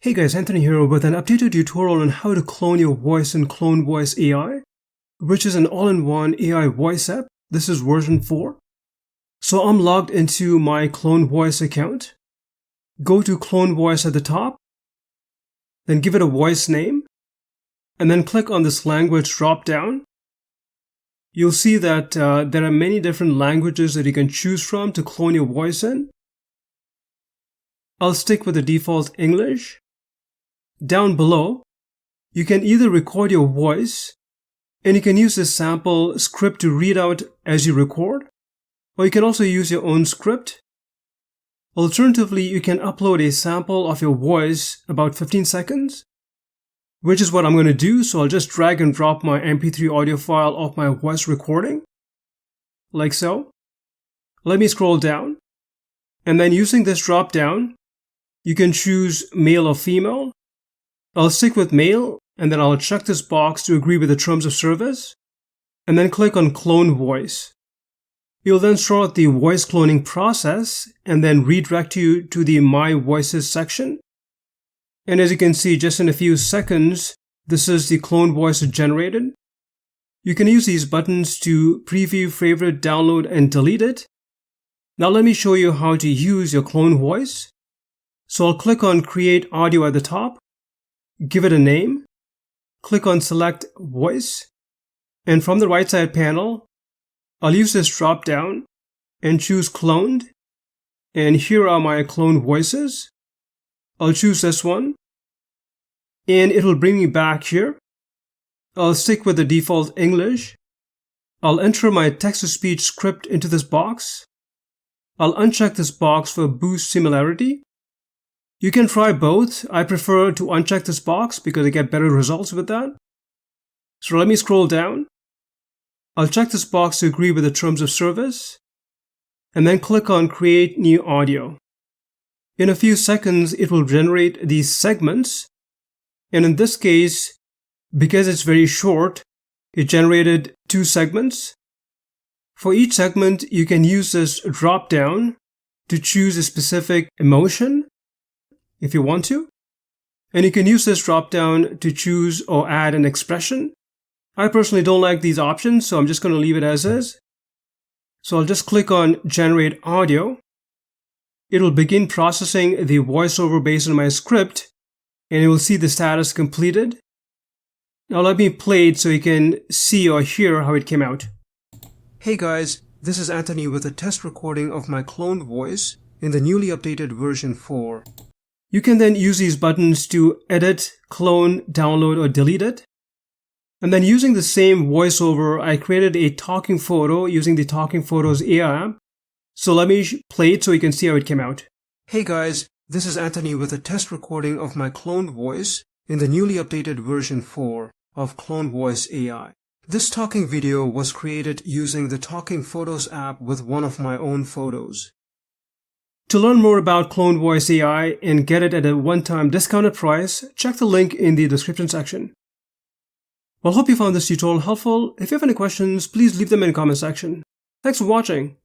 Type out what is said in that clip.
Hey guys, Anthony here with an updated tutorial on how to clone your voice in CloneVoice AI, which is an all-in-one AI voice app. This is version 4. So I'm logged into my CloneVoice account. Go to CloneVoice at the top, then give it a voice name, and then click on this language drop-down. You'll see that there are many different languages that you can choose from to clone your voice in. I'll stick with the default English. Down below, you can either record your voice, and you can use this sample script to read out as you record, or you can also use your own script. Alternatively, you can upload a sample of your voice about 15 seconds, which is what I'm going to do. So I'll just drag and drop my MP3 audio file of my voice recording, like so. Let me scroll down, and then using this drop down, you can choose male or female. I'll stick with male, and then I'll check this box to agree with the terms of service, and then click on Clone Voice. You'll then start the voice cloning process, and then redirect you to the My Voices section. And as you can see, just in a few seconds, this is the clone voice generated. You can use these buttons to preview, favorite, download, and delete it. Now let me show you how to use your clone voice. So I'll click on Create Audio at the top. Give it a name, click on Select Voice, and from the right side panel, I'll use this drop down and choose Cloned, and here are my cloned voices. I'll choose this one, and it'll bring me back here. I'll stick with the default English. I'll enter my text-to-speech script into this box. I'll uncheck this box for Boost Similarity. You can try both. I prefer to uncheck this box because I get better results with that. So let me scroll down. I'll check this box to agree with the terms of service, and then click on Create New Audio. In a few seconds, it will generate these segments. And in this case, because it's very short, it generated 2 segments. For each segment, you can use this drop down to choose a specific emotion if you want to. And you can use this drop down to choose or add an expression. I personally don't like these options, so I'm just going to leave it as is. So I'll just click on Generate Audio. It'll begin processing the voiceover based on my script, and it will see the status completed. Now let me play it so you can see or hear how it came out. Hey guys, this is Anthony with a test recording of my cloned voice in the newly updated version 4. You can then use these buttons to edit, clone, download, or delete it. And then using the same voiceover, I created a talking photo using the Talking Photos AI app. So let me play it so you can see how it came out. Hey guys, this is Anthony with a test recording of my cloned voice in the newly updated version 4 of CloneVoice AI. This talking video was created using the Talking Photos app with one of my own photos. To learn more about CloneVoice AI and get it at a one-time discounted price, check the link in the description section. Well, hope you found this tutorial helpful. If you have any questions, please leave them in the comment section. Thanks for watching.